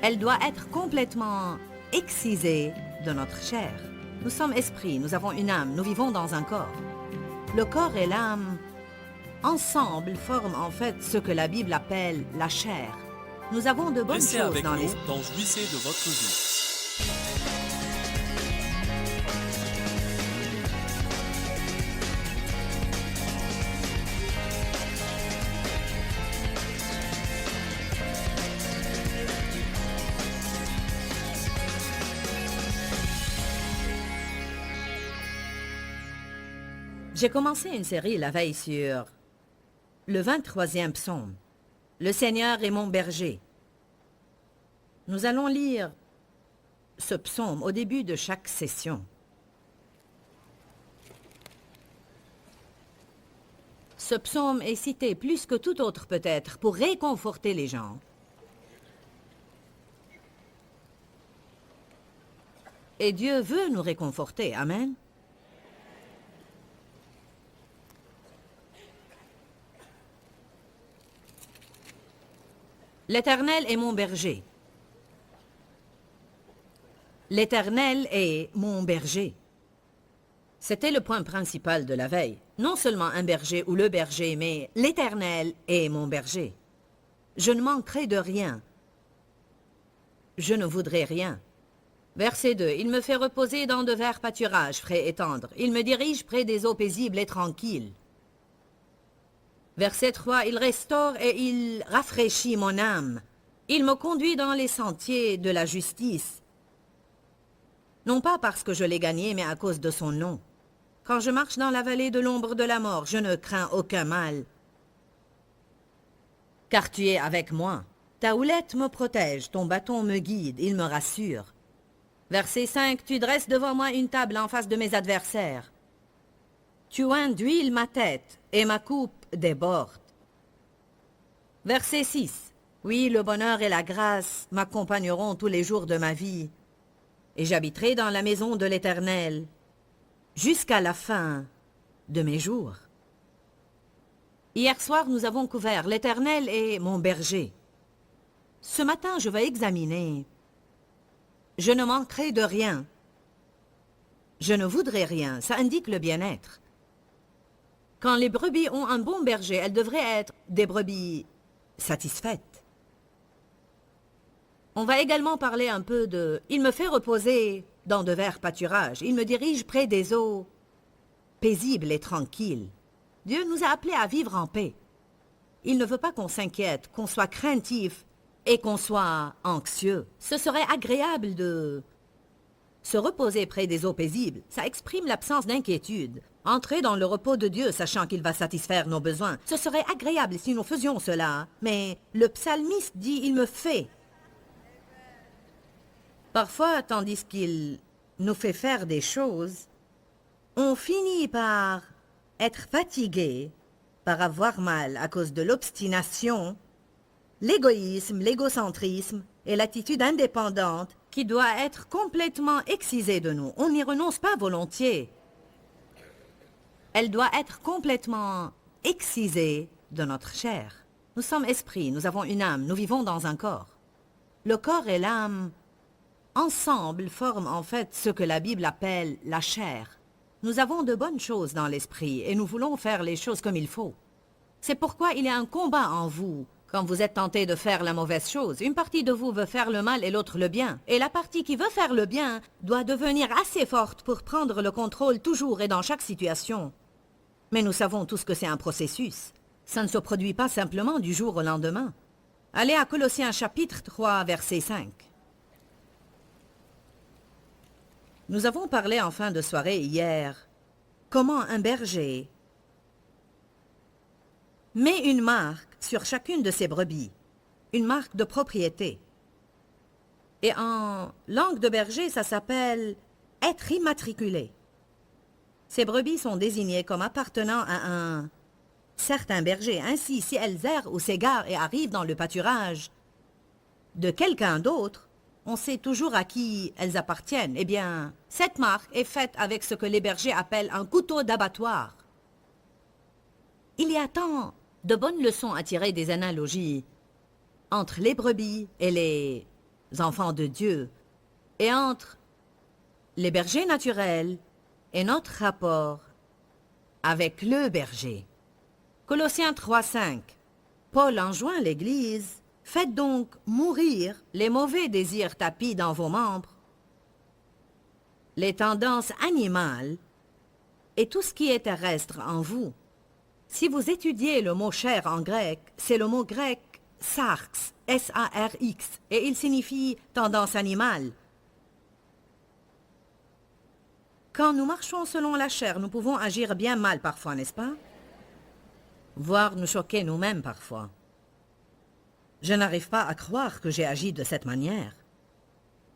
Elle doit être complètement excisée de notre chair. Nous sommes esprits, nous avons une âme, nous vivons dans un corps. Le corps et l'âme, ensemble, forment en fait ce que la Bible appelle la chair. Nous avons de bonnes Restez choses avec dans nous l'esprit. dans Jouissez de votre vie. J'ai commencé une série la veille sur le 23e psaume. Le Seigneur est mon berger. Nous allons lire ce psaume au début de chaque session. Ce psaume est cité plus que tout autre peut-être pour réconforter les gens. Et Dieu veut nous réconforter. Amen. L'Éternel est mon berger. L'Éternel est mon berger. C'était le point principal de la veille. Non seulement un berger ou le berger, mais l'Éternel est mon berger. Je ne manquerai de rien. Je ne voudrais rien. Verset 2. Il me fait reposer dans de verts pâturages frais et tendres. Il me dirige près des eaux paisibles et tranquilles. Verset 3, il restaure et il rafraîchit mon âme. Il me conduit dans les sentiers de la justice. Non pas parce que je l'ai gagné, mais à cause de son nom. Quand je marche dans la vallée de l'ombre de la mort, je ne crains aucun mal. Car tu es avec moi. Ta houlette me protège, ton bâton me guide, il me rassure. Verset 5, tu dresses devant moi une table en face de mes adversaires. Tu oins d'huile ma tête, et ma coupe déborde. Verset 6. Oui, le bonheur et la grâce m'accompagneront tous les jours de ma vie, et j'habiterai dans la maison de l'Éternel jusqu'à la fin de mes jours. Hier soir, nous avons couvert l'Éternel est mon berger. Ce matin, je vais examiner. Je ne manquerai de rien. Je ne voudrais rien. Ça indique le bien-être. Quand les brebis ont un bon berger, elles devraient être des brebis satisfaites. On va également parler un peu de « Il me fait reposer dans de verts pâturages. Il me dirige près des eaux paisibles et tranquilles. » Dieu nous a appelés à vivre en paix. Il ne veut pas qu'on s'inquiète, qu'on soit craintif et qu'on soit anxieux. Ce serait agréable de se reposer près des eaux paisibles. Ça exprime l'absence d'inquiétude. Entrer dans le repos de Dieu, sachant qu'il va satisfaire nos besoins. Ce serait agréable si nous faisions cela. Mais le psalmiste dit « Il me fait ». Parfois, tandis qu'il nous fait faire des choses, on finit par être fatigué, par avoir mal à cause de l'obstination, l'égoïsme, l'égocentrisme et l'attitude indépendante qui doit être complètement excisée de nous. On n'y renonce pas volontiers. Elle doit être complètement excisée de notre chair. Nous sommes esprits, nous avons une âme, nous vivons dans un corps. Le corps et l'âme, ensemble, forment en fait ce que la Bible appelle la chair. Nous avons de bonnes choses dans l'esprit et nous voulons faire les choses comme il faut. C'est pourquoi il y a un combat en vous. Quand vous êtes tenté de faire la mauvaise chose, une partie de vous veut faire le mal et l'autre le bien. Et la partie qui veut faire le bien doit devenir assez forte pour prendre le contrôle toujours et dans chaque situation. Mais nous savons tous que c'est un processus. Ça ne se produit pas simplement du jour au lendemain. Allez à Colossiens chapitre 3, verset 5. Nous avons parlé en fin de soirée hier comment un berger met une marque sur chacune de ses brebis, une marque de propriété. Et en langue de berger, ça s'appelle être immatriculé. Ces brebis sont désignées comme appartenant à un certain berger. Ainsi, si elles errent ou s'égarent et arrivent dans le pâturage de quelqu'un d'autre, on sait toujours à qui elles appartiennent. Eh bien, cette marque est faite avec ce que les bergers appellent un couteau d'abattoir. Il y a tant de bonnes leçons à tirer des analogies entre les brebis et les enfants de Dieu et entre les bergers naturels et notre rapport avec le berger. Colossiens 3,5. Paul enjoint l'Église, faites donc mourir les mauvais désirs tapis dans vos membres, les tendances animales et tout ce qui est terrestre en vous. Si vous étudiez le mot chair en grec, c'est le mot grec sarx, S-A-R-X, et il signifie tendance animale. Quand nous marchons selon la chair, nous pouvons agir bien mal parfois, n'est-ce pas? Voire nous choquer nous-mêmes parfois. Je n'arrive pas à croire que j'ai agi de cette manière.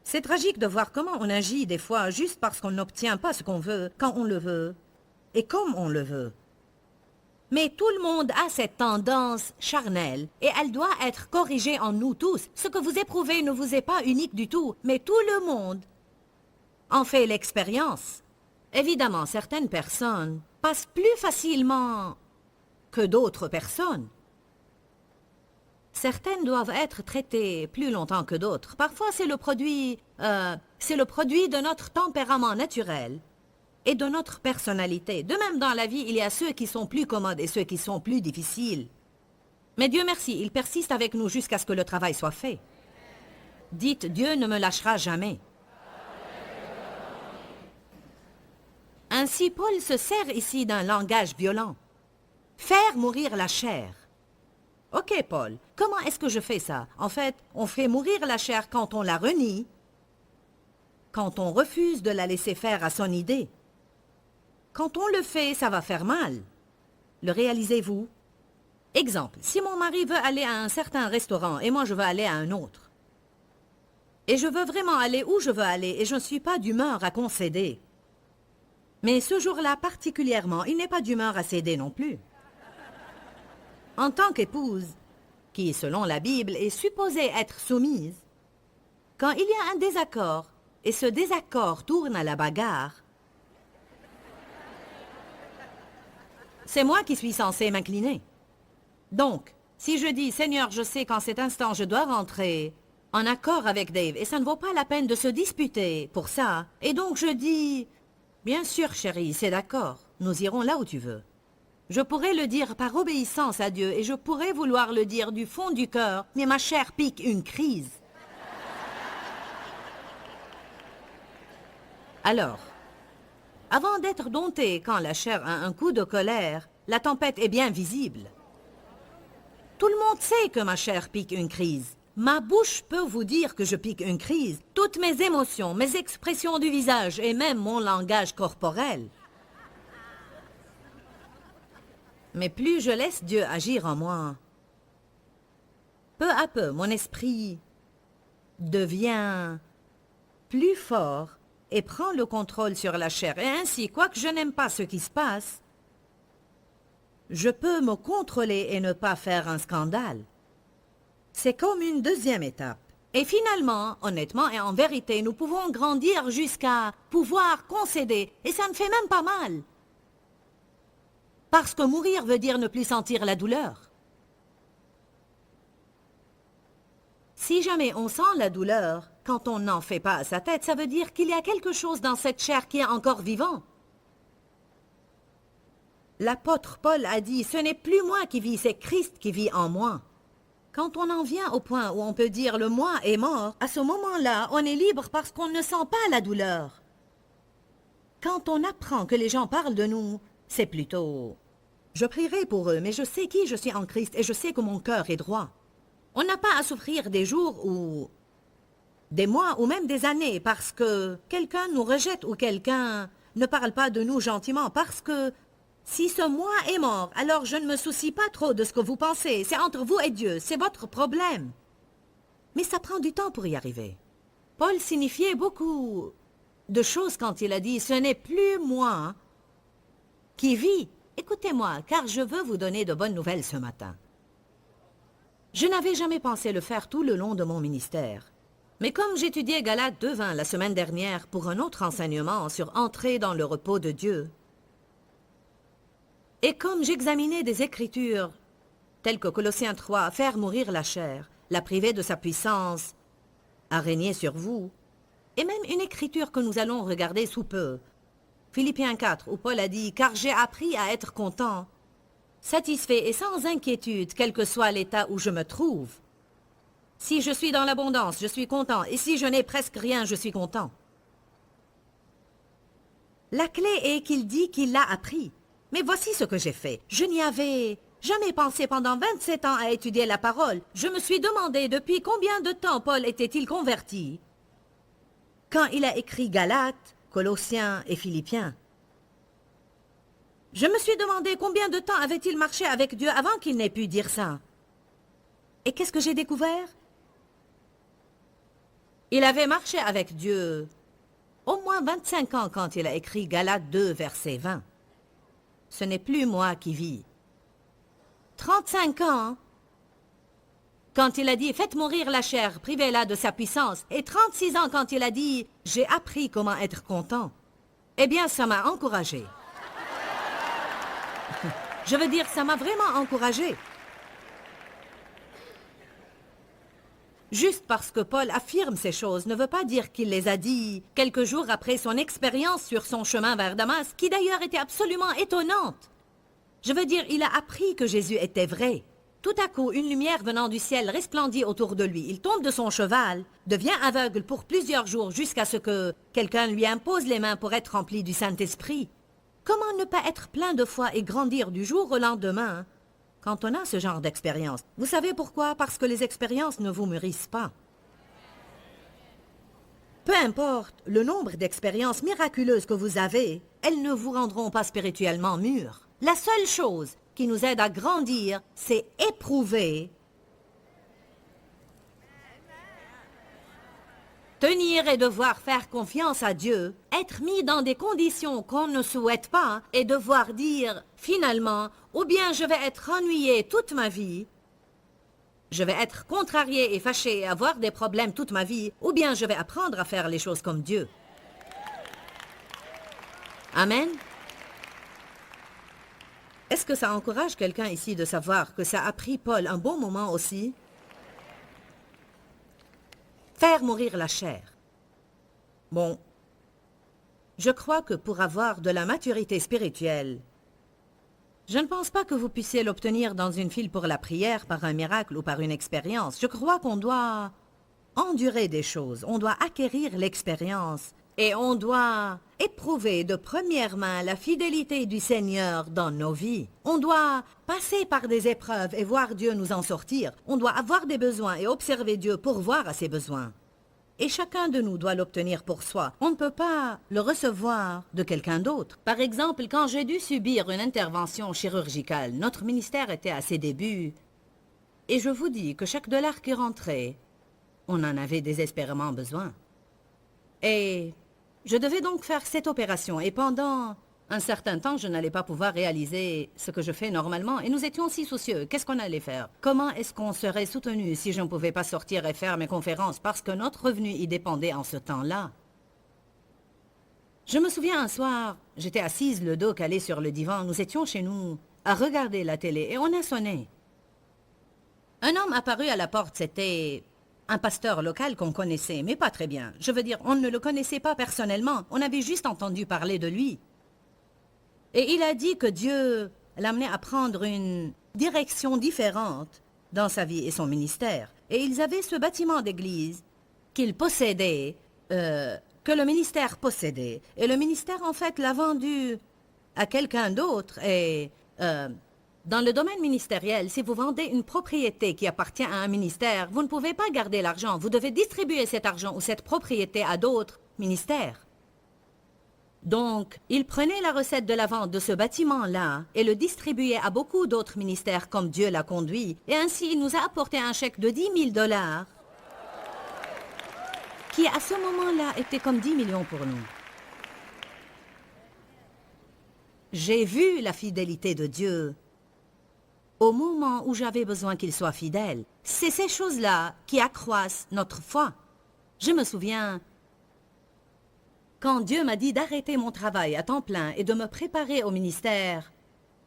C'est tragique de voir comment on agit des fois juste parce qu'on n'obtient pas ce qu'on veut, quand on le veut, et comme on le veut. Mais tout le monde a cette tendance charnelle, et elle doit être corrigée en nous tous. Ce que vous éprouvez ne vous est pas unique du tout, mais tout le monde en fait l'expérience. Évidemment, certaines personnes passent plus facilement que d'autres personnes. Certaines doivent être traitées plus longtemps que d'autres. Parfois, c'est le produit de notre tempérament naturel et de notre personnalité. De même, dans la vie, il y a ceux qui sont plus commodes et ceux qui sont plus difficiles. Mais Dieu merci, il persiste avec nous jusqu'à ce que le travail soit fait. Dites, Dieu ne me lâchera jamais. Ainsi, Paul se sert ici d'un langage violent. Faire mourir la chair. Ok, Paul, comment est-ce que je fais ça? En fait, on fait mourir la chair quand on la renie, quand on refuse de la laisser faire à son idée. Quand on le fait, ça va faire mal. Le réalisez-vous? Exemple, si mon mari veut aller à un certain restaurant et moi je veux aller à un autre, et je veux vraiment aller où je veux aller et je ne suis pas d'humeur à concéder. Mais ce jour-là particulièrement, il n'est pas d'humeur à céder non plus. En tant qu'épouse, qui, selon la Bible, est supposée être soumise, quand il y a un désaccord, et ce désaccord tourne à la bagarre, c'est moi qui suis censée m'incliner. Donc, si je dis, Seigneur, je sais qu'en cet instant je dois rentrer en accord avec Dave, et ça ne vaut pas la peine de se disputer pour ça, et donc je dis, bien sûr chérie, c'est d'accord, nous irons là où tu veux. Je pourrais le dire par obéissance à Dieu et je pourrais vouloir le dire du fond du cœur, mais ma chair pique une crise. Alors, avant d'être dompté quand la chair a un coup de colère, la tempête est bien visible. Tout le monde sait que ma chair pique une crise. Ma bouche peut vous dire que je pique une crise. Toutes mes émotions, mes expressions du visage et même mon langage corporel. Mais plus je laisse Dieu agir en moi, peu à peu, mon esprit devient plus fort et prend le contrôle sur la chair. Et ainsi, quoique je n'aime pas ce qui se passe, je peux me contrôler et ne pas faire un scandale. C'est comme une deuxième étape. Et finalement, honnêtement et en vérité, nous pouvons grandir jusqu'à pouvoir concéder. Et ça ne fait même pas mal. Parce que mourir veut dire ne plus sentir la douleur. Si jamais on sent la douleur, quand on n'en fait pas à sa tête, ça veut dire qu'il y a quelque chose dans cette chair qui est encore vivant. L'apôtre Paul a dit, ce n'est plus moi qui vis, c'est Christ qui vit en moi. Quand on en vient au point où on peut dire le moi est mort, à ce moment-là, on est libre parce qu'on ne sent pas la douleur. Quand on apprend que les gens parlent de nous, c'est plutôt... Je prierai pour eux, mais je sais qui je suis en Christ et je sais que mon cœur est droit. On n'a pas à souffrir des jours ou des mois ou même des années parce que quelqu'un nous rejette ou quelqu'un ne parle pas de nous gentiment parce que si ce moi est mort, alors je ne me soucie pas trop de ce que vous pensez. C'est entre vous et Dieu, c'est votre problème. Mais ça prend du temps pour y arriver. Paul signifiait beaucoup de choses quand il a dit « Ce n'est plus moi qui vis ». Écoutez-moi, car je veux vous donner de bonnes nouvelles ce matin. Je n'avais jamais pensé le faire tout le long de mon ministère. Mais comme j'étudiais Galates 2:20 la semaine dernière pour un autre enseignement sur entrer dans le repos de Dieu, et comme j'examinais des écritures telles que Colossiens 3, faire mourir la chair, la priver de sa puissance, à régner sur vous. Et même une écriture que nous allons regarder sous peu. Philippiens 4, où Paul a dit « Car j'ai appris à être content, satisfait et sans inquiétude, quel que soit l'état où je me trouve. Si je suis dans l'abondance, je suis content, et si je n'ai presque rien, je suis content. » La clé est qu'il dit qu'il l'a appris. Mais voici ce que j'ai fait. Je n'y avais jamais pensé pendant 27 ans à étudier la parole. Je me suis demandé depuis combien de temps Paul était-il converti quand il a écrit Galates, Colossiens et Philippiens. Je me suis demandé combien de temps avait-il marché avec Dieu avant qu'il n'ait pu dire ça. Et qu'est-ce que j'ai découvert? Il avait marché avec Dieu au moins 25 ans quand il a écrit Galates 2, verset 20. Ce n'est plus moi qui vis. 35 ans quand il a dit « Faites mourir la chair, privez-la de sa puissance » et 36 ans quand il a dit « J'ai appris comment être content ». Eh bien, ça m'a encouragé. Je veux dire, ça m'a vraiment encouragé. Juste parce que Paul affirme ces choses ne veut pas dire qu'il les a dit quelques jours après son expérience sur son chemin vers Damas, qui d'ailleurs était absolument étonnante. Je veux dire, il a appris que Jésus était vrai. Tout à coup, une lumière venant du ciel resplendit autour de lui. Il tombe de son cheval, devient aveugle pour plusieurs jours jusqu'à ce que quelqu'un lui impose les mains pour être rempli du Saint-Esprit. Comment ne pas être plein de foi et grandir du jour au lendemain quand on a ce genre d'expérience? Vous savez pourquoi? Parce que les expériences ne vous mûrissent pas. Peu importe le nombre d'expériences miraculeuses que vous avez, elles ne vous rendront pas spirituellement mûrs. La seule chose qui nous aide à grandir, c'est éprouver, tenir et devoir faire confiance à Dieu, être mis dans des conditions qu'on ne souhaite pas et devoir dire, finalement, ou bien je vais être ennuyé toute ma vie, je vais être contrarié et fâché et avoir des problèmes toute ma vie, ou bien je vais apprendre à faire les choses comme Dieu. Amen. Est-ce que ça encourage quelqu'un ici de savoir que ça a pris Paul un bon moment aussi? Faire mourir la chair. Bon, je crois que pour avoir de la maturité spirituelle, je ne pense pas que vous puissiez l'obtenir dans une file pour la prière, par un miracle ou par une expérience. Je crois qu'on doit endurer des choses, on doit acquérir l'expérience et on doit éprouver de première main la fidélité du Seigneur dans nos vies. On doit passer par des épreuves et voir Dieu nous en sortir. On doit avoir des besoins et observer Dieu pour voir à ses besoins. Et chacun de nous doit l'obtenir pour soi. On ne peut pas le recevoir de quelqu'un d'autre. Par exemple, quand j'ai dû subir une intervention chirurgicale, notre ministère était à ses débuts. Et je vous dis que chaque dollar qui rentrait, on en avait désespérément besoin. Et je devais donc faire cette opération. Et pendant un certain temps, je n'allais pas pouvoir réaliser ce que je fais normalement. Et nous étions si soucieux. Qu'est-ce qu'on allait faire? Comment est-ce qu'on serait soutenu si je ne pouvais pas sortir et faire mes conférences parce que notre revenu y dépendait en ce temps-là? Je me souviens un soir, j'étais assise le dos calé sur le divan. Nous étions chez nous à regarder la télé et on a sonné. Un homme apparut à la porte. C'était un pasteur local qu'on connaissait, mais pas très bien. Je veux dire, on ne le connaissait pas personnellement. On avait juste entendu parler de lui. Et il a dit que Dieu l'amenait à prendre une direction différente dans sa vie et son ministère. Et ils avaient ce bâtiment d'église qu'ils possédaient, que le ministère possédait. Et le ministère, en fait, l'a vendu à quelqu'un d'autre. Et dans le domaine ministériel, si vous vendez une propriété qui appartient à un ministère, vous ne pouvez pas garder l'argent. Vous devez distribuer cet argent ou cette propriété à d'autres ministères. Donc, il prenait la recette de la vente de ce bâtiment-là et le distribuait à beaucoup d'autres ministères comme Dieu l'a conduit. Et ainsi, il nous a apporté un chèque de 10 000 $, qui à ce moment-là était comme 10 millions pour nous. J'ai vu la fidélité de Dieu au moment où j'avais besoin qu'il soit fidèle. C'est ces choses-là qui accroissent notre foi. Je me souviens, quand Dieu m'a dit d'arrêter mon travail à temps plein et de me préparer au ministère,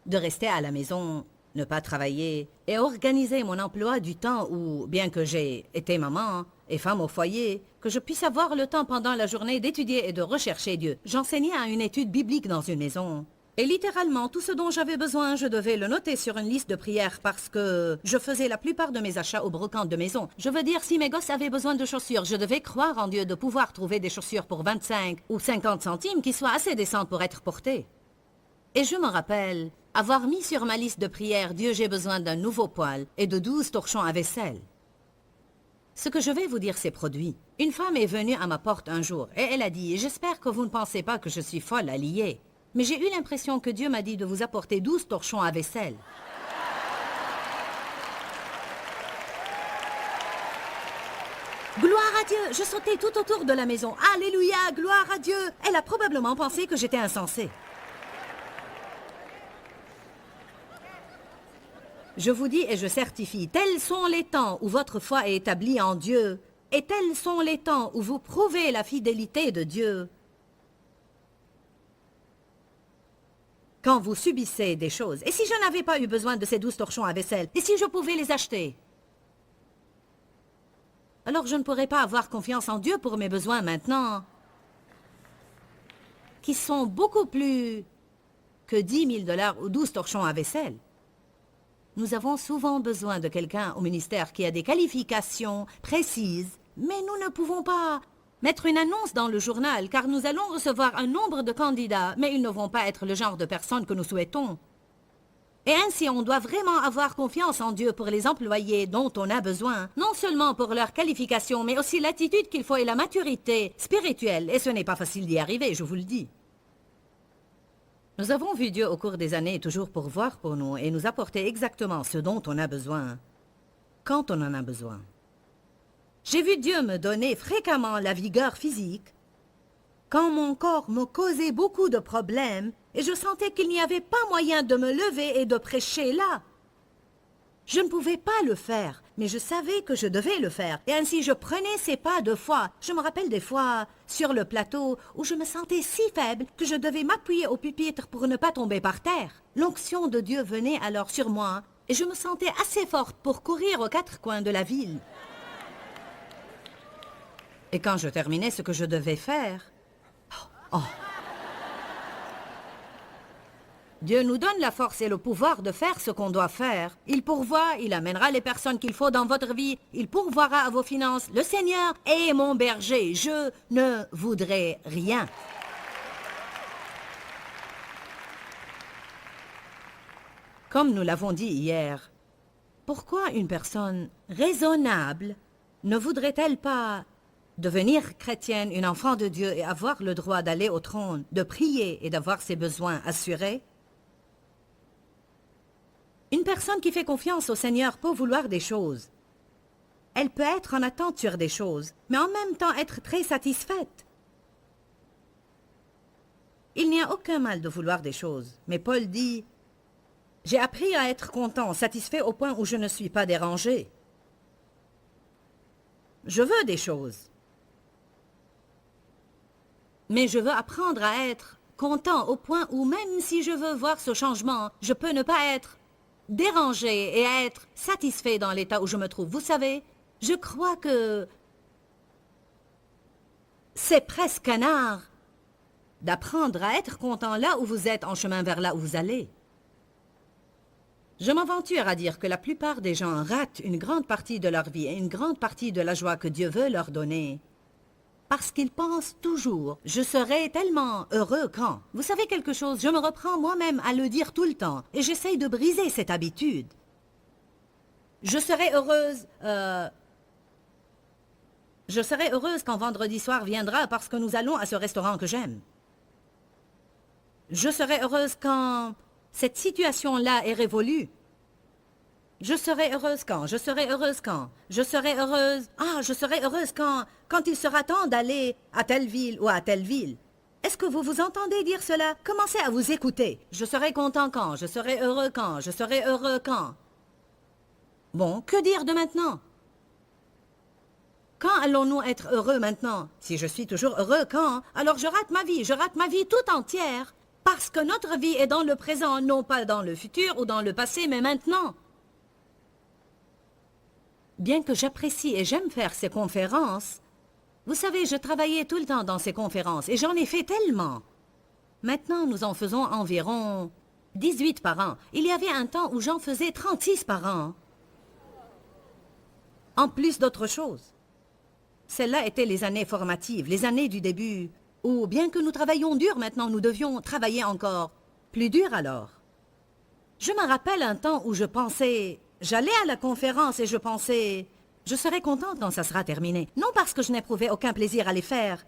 de rester à la maison ne pas travailler et organiser mon emploi du temps où, bien que j'ai été maman et femme au foyer, que je puisse avoir le temps pendant la journée d'étudier et de rechercher Dieu. J'enseignais à une étude biblique dans une maison. Et littéralement, tout ce dont j'avais besoin, je devais le noter sur une liste de prières parce que je faisais la plupart de mes achats au brocante de maison. Je veux dire, si mes gosses avaient besoin de chaussures, je devais croire en Dieu de pouvoir trouver des chaussures pour 25 ou 50 centimes qui soient assez décentes pour être portées. Et je me rappelle avoir mis sur ma liste de prières « Dieu, j'ai besoin d'un nouveau poêle et de 12 torchons à vaisselle ». Ce que je vais vous dire, c'est produit. Une femme est venue à ma porte un jour et elle a dit « J'espère que vous ne pensez pas que je suis folle à lier, mais j'ai eu l'impression que Dieu m'a dit de vous apporter 12 torchons à vaisselle. » Gloire à Dieu! Je sautais tout autour de la maison. Alléluia! Gloire à Dieu! Elle a probablement pensé que j'étais insensée. Je vous dis et je certifie, tels sont les temps où votre foi est établie en Dieu, et tels sont les temps où vous prouvez la fidélité de Dieu. Quand vous subissez des choses, et si je n'avais pas eu besoin de ces 12 torchons à vaisselle, et si je pouvais les acheter, alors je ne pourrais pas avoir confiance en Dieu pour mes besoins maintenant, qui sont beaucoup plus que 10 000 $ ou 12 torchons à vaisselle. Nous avons souvent besoin de quelqu'un au ministère qui a des qualifications précises, mais nous ne pouvons pas mettre une annonce dans le journal car nous allons recevoir un nombre de candidats, mais ils ne vont pas être le genre de personnes que nous souhaitons. Et ainsi, on doit vraiment avoir confiance en Dieu pour les employés dont on a besoin, non seulement pour leurs qualifications, mais aussi l'attitude qu'il faut et la maturité spirituelle. Et ce n'est pas facile d'y arriver, je vous le dis. Nous avons vu Dieu au cours des années toujours pourvoir pour nous et nous apporter exactement ce dont on a besoin, quand on en a besoin. J'ai vu Dieu me donner fréquemment la vigueur physique, quand mon corps me causait beaucoup de problèmes et je sentais qu'il n'y avait pas moyen de me lever et de prêcher là. Je ne pouvais pas le faire, mais je savais que je devais le faire. Et ainsi, je prenais ces pas de foi. Je me rappelle des fois, sur le plateau, où je me sentais si faible que je devais m'appuyer au pupitre pour ne pas tomber par terre. L'onction de Dieu venait alors sur moi, et je me sentais assez forte pour courir aux 4 coins de la ville. Et quand je terminais ce que je devais faire... Oh! Dieu nous donne la force et le pouvoir de faire ce qu'on doit faire. Il pourvoit, il amènera les personnes qu'il faut dans votre vie, il pourvoira à vos finances. Le Seigneur est mon berger, je ne voudrais rien. Comme nous l'avons dit hier, pourquoi une personne raisonnable ne voudrait-elle pas devenir chrétienne, une enfant de Dieu et avoir le droit d'aller au trône, de prier et d'avoir ses besoins assurés? Une personne qui fait confiance au Seigneur peut vouloir des choses. Elle peut être en attente sur des choses, mais en même temps être très satisfaite. Il n'y a aucun mal de vouloir des choses, mais Paul dit « J'ai appris à être content, satisfait au point où je ne suis pas dérangé. » Je veux des choses. Mais je veux apprendre à être content au point où même si je veux voir ce changement, je peux ne pas être dérangé et à être satisfait dans l'état où je me trouve. Vous savez, je crois que c'est presque un art d'apprendre à être content là où vous êtes en chemin vers là où vous allez. Je m'aventure à dire que la plupart des gens ratent une grande partie de leur vie et une grande partie de la joie que Dieu veut leur donner. Parce qu'ils pensent toujours « je serai tellement heureux quand ». Vous savez quelque chose, je me reprends moi-même à le dire tout le temps et j'essaye de briser cette habitude. Je serai heureuse... Je serai heureuse quand vendredi soir viendra parce que nous allons à ce restaurant que j'aime. Je serai heureuse quand cette situation-là est révolue. Je serai heureuse quand, je serai heureuse quand, je serai heureuse... Ah, je serai heureuse quand il sera temps d'aller à telle ville ou à telle ville. Est-ce que vous vous entendez dire cela? Commencez à vous écouter. Je serai content quand, je serai heureux quand, je serai heureux quand. Bon, que dire de maintenant? Quand allons-nous être heureux maintenant? Si je suis toujours heureux quand, alors je rate ma vie tout entière. Parce que notre vie est dans le présent, non pas dans le futur ou dans le passé, mais maintenant. Bien que j'apprécie et j'aime faire ces conférences, vous savez, je travaillais tout le temps dans ces conférences et j'en ai fait tellement. Maintenant, nous en faisons environ 18 par an. Il y avait un temps où j'en faisais 36 par an. En plus d'autres choses. Celles-là étaient les années formatives, les années du début, où bien que nous travaillions dur maintenant, nous devions travailler encore plus dur alors. Je me rappelle un temps où je pensais, j'allais à la conférence et je pensais, je serai contente quand ça sera terminé. Non parce que je n'éprouvais aucun plaisir à les faire,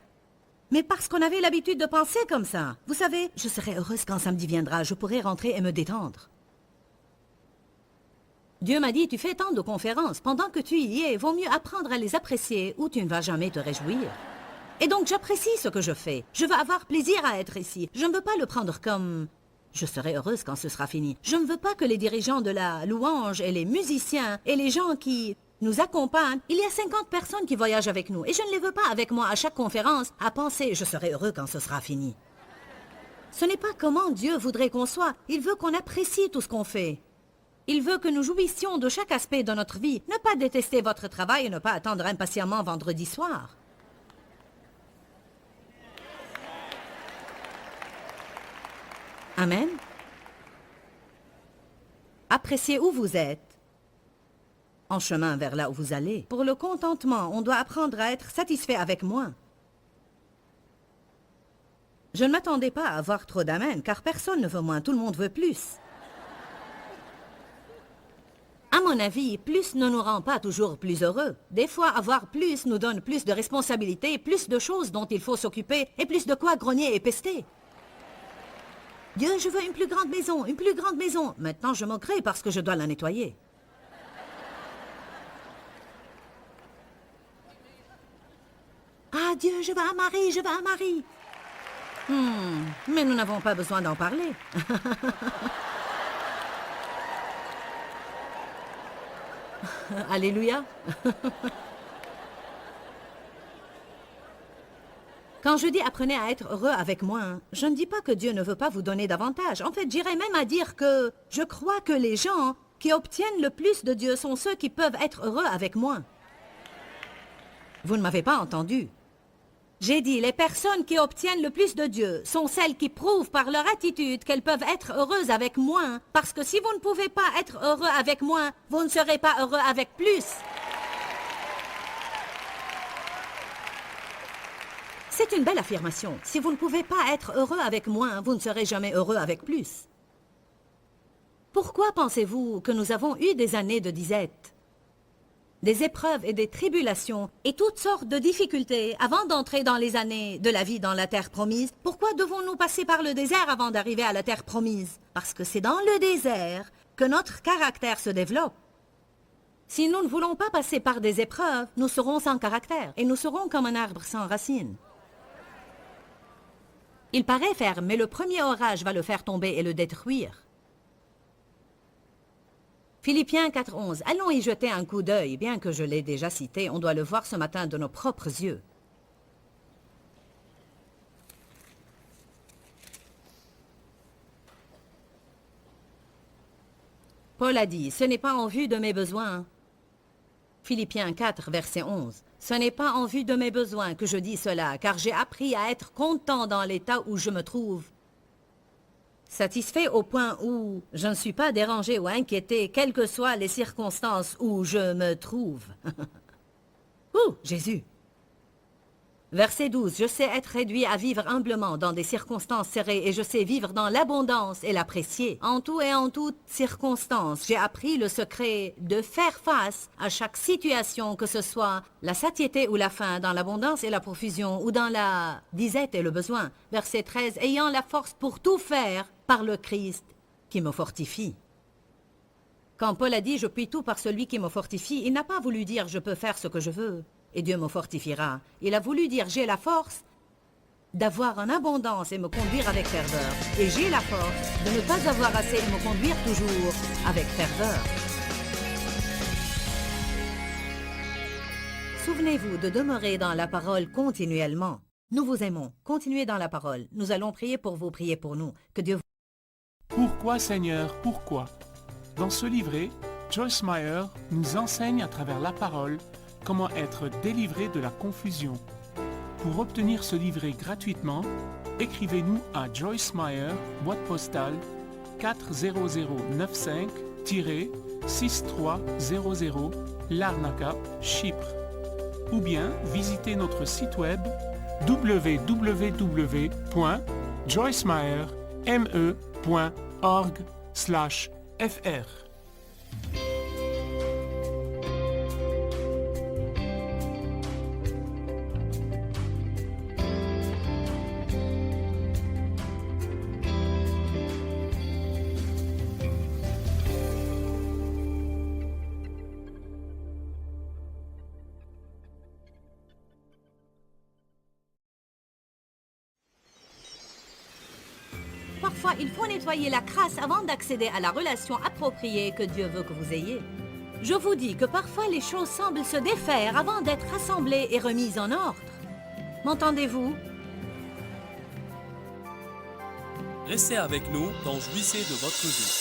mais parce qu'on avait l'habitude de penser comme ça. Vous savez, je serai heureuse quand samedi viendra, je pourrai rentrer et me détendre. Dieu m'a dit, tu fais tant de conférences, pendant que tu y es, vaut mieux apprendre à les apprécier ou tu ne vas jamais te réjouir. Et donc j'apprécie ce que je fais. Je veux avoir plaisir à être ici. Je ne veux pas le prendre comme... Je serai heureuse quand ce sera fini. Je ne veux pas que les dirigeants de la louange et les musiciens et les gens qui nous accompagnent, il y a 50 personnes qui voyagent avec nous et je ne les veux pas avec moi à chaque conférence à penser « je serai heureux quand ce sera fini ». Ce n'est pas comment Dieu voudrait qu'on soit. Il veut qu'on apprécie tout ce qu'on fait. Il veut que nous jouissions de chaque aspect de notre vie. Ne pas détester votre travail et ne pas attendre impatiemment vendredi soir. Amen. Appréciez où vous êtes, en chemin vers là où vous allez. Pour le contentement, on doit apprendre à être satisfait avec moins. Je ne m'attendais pas à avoir trop d'amen, car personne ne veut moins, tout le monde veut plus. À mon avis, plus ne nous rend pas toujours plus heureux. Des fois, avoir plus nous donne plus de responsabilités, plus de choses dont il faut s'occuper, et plus de quoi grogner et pester. Dieu, je veux une plus grande maison, une plus grande maison. Maintenant, je moquerai parce que je dois la nettoyer. Ah, Dieu, je veux un mari, je veux un mari. Mais nous n'avons pas besoin d'en parler. Alléluia. Quand je dis apprenez à être heureux avec moi, je ne dis pas que Dieu ne veut pas vous donner davantage. En fait, j'irais même à dire que je crois que les gens qui obtiennent le plus de Dieu sont ceux qui peuvent être heureux avec moi. Vous ne m'avez pas entendu. J'ai dit les personnes qui obtiennent le plus de Dieu sont celles qui prouvent par leur attitude qu'elles peuvent être heureuses avec moins. Parce que si vous ne pouvez pas être heureux avec moins, vous ne serez pas heureux avec plus. C'est une belle affirmation. Si vous ne pouvez pas être heureux avec moins, vous ne serez jamais heureux avec plus. Pourquoi pensez-vous que nous avons eu des années de disette, des épreuves et des tribulations et toutes sortes de difficultés avant d'entrer dans les années de la vie dans la terre promise? Pourquoi devons-nous passer par le désert avant d'arriver à la terre promise? Parce que c'est dans le désert que notre caractère se développe. Si nous ne voulons pas passer par des épreuves, nous serons sans caractère et nous serons comme un arbre sans racines. Il paraît ferme, mais le premier orage va le faire tomber et le détruire. Philippiens 4:11. Allons y jeter un coup d'œil, bien que je l'ai déjà cité, on doit le voir ce matin de nos propres yeux. Paul a dit, ce n'est pas en vue de mes besoins. Philippiens 4, verset 11. Ce n'est pas en vue de mes besoins que je dis cela, car j'ai appris à être content dans l'état où je me trouve. Satisfait au point où je ne suis pas dérangé ou inquiété, quelles que soient les circonstances où je me trouve. Ouh, Jésus! Verset 12. Je sais être réduit à vivre humblement dans des circonstances serrées et je sais vivre dans l'abondance et l'apprécier. En tout et en toute circonstance, j'ai appris le secret de faire face à chaque situation, que ce soit la satiété ou la faim, dans l'abondance et la profusion, ou dans la disette et le besoin. Verset 13. Ayant la force pour tout faire par le Christ qui me fortifie. Quand Paul a dit « Je puis tout par celui qui me fortifie », il n'a pas voulu dire « Je peux faire ce que je veux ». Et Dieu me fortifiera. Il a voulu dire, j'ai la force d'avoir en abondance et me conduire avec ferveur. Et j'ai la force de ne pas avoir assez et me conduire toujours avec ferveur. Souvenez-vous de demeurer dans la parole continuellement. Nous vous aimons. Continuez dans la parole. Nous allons prier pour vous, prier pour nous. Que Dieu vous... Pourquoi Seigneur, pourquoi? Dans ce livret, Joyce Meyer nous enseigne à travers la parole comment être délivré de la confusion. Pour obtenir ce livret gratuitement, écrivez-nous à Joyce Meyer, boîte postale 40095-6300 Larnaca, Chypre. Ou bien visitez notre site web www.joycemeyer.org/fr. Parfois, il faut nettoyer la crasse avant d'accéder à la relation appropriée que Dieu veut que vous ayez. Je vous dis que parfois les choses semblent se défaire avant d'être rassemblées et remises en ordre. M'entendez-vous? Restez avec nous dans Jouissez de votre vie.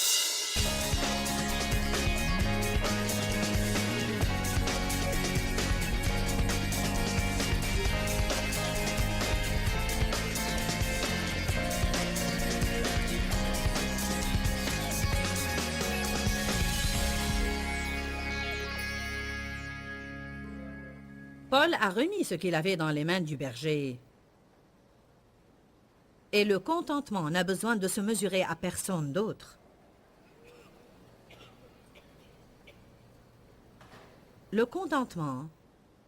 Paul a remis ce qu'il avait dans les mains du berger. Et le contentement n'a besoin de se mesurer à personne d'autre. Le contentement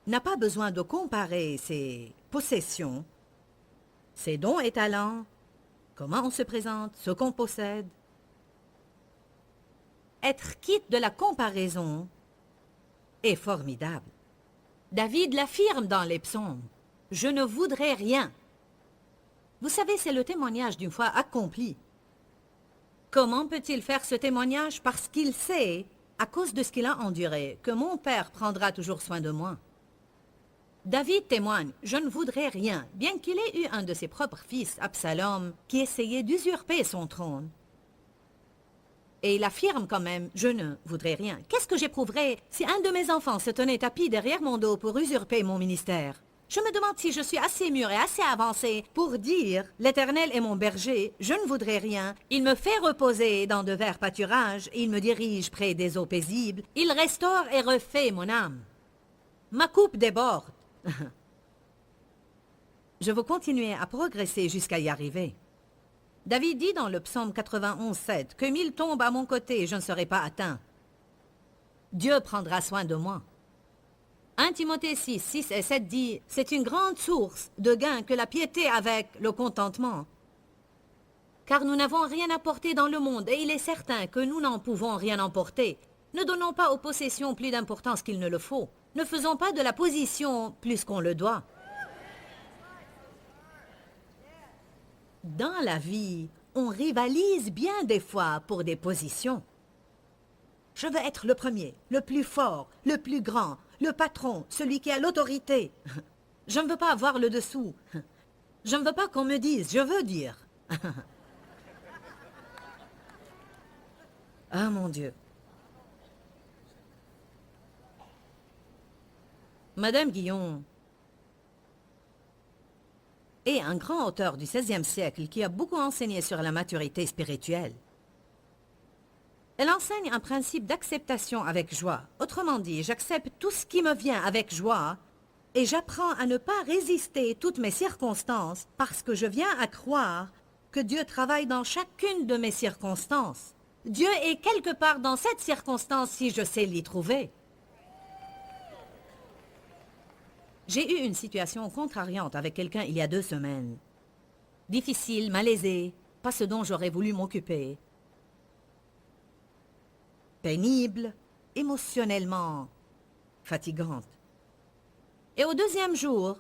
n'a pas besoin de comparer ses possessions, ses dons et talents, comment on se présente, ce qu'on possède. Être quitte de la comparaison est formidable. David l'affirme dans les psaumes. « Je ne voudrais rien. » Vous savez, c'est le témoignage d'une foi accomplie. Comment peut-il faire ce témoignage? Parce qu'il sait, à cause de ce qu'il a enduré, que mon Père prendra toujours soin de moi. David témoigne « Je ne voudrais rien », bien qu'il ait eu un de ses propres fils, Absalom, qui essayait d'usurper son trône. Et il affirme quand même « Je ne voudrais rien ». Qu'est-ce que j'éprouverais si un de mes enfants se tenait tapis derrière mon dos pour usurper mon ministère? Je me demande si je suis assez mûr et assez avancé pour dire « L'Éternel est mon berger, je ne voudrais rien. Il me fait reposer dans de verts pâturages, il me dirige près des eaux paisibles. Il restaure et refait mon âme. Ma coupe déborde. » Je veux continuer à progresser jusqu'à y arriver. David dit dans le psaume 91:7 que 1000 tombent à mon côté, je ne serai pas atteint. Dieu prendra soin de moi. 1 Timothée 6 et 7 dit « C'est une grande source de gain que la piété avec le contentement. Car nous n'avons rien apporté dans le monde et il est certain que nous n'en pouvons rien emporter. Ne donnons pas aux possessions plus d'importance qu'il ne le faut. Ne faisons pas de la position plus qu'on le doit. » Dans la vie, on rivalise bien des fois pour des positions. Je veux être le premier, le plus fort, le plus grand, le patron, celui qui a l'autorité. Je ne veux pas avoir le dessous. Je ne veux pas qu'on me dise, je veux dire. Ah mon Dieu. Madame Guillon est un grand auteur du XVIe siècle qui a beaucoup enseigné sur la maturité spirituelle. Elle enseigne un principe d'acceptation avec joie. Autrement dit, j'accepte tout ce qui me vient avec joie et j'apprends à ne pas résister toutes mes circonstances parce que je viens à croire que Dieu travaille dans chacune de mes circonstances. Dieu est quelque part dans cette circonstance si je sais l'y trouver. J'ai eu une situation contrariante avec quelqu'un il y a 2 semaines. Difficile, malaisée, pas ce dont j'aurais voulu m'occuper. Pénible, émotionnellement fatigante. Et au 2e jour,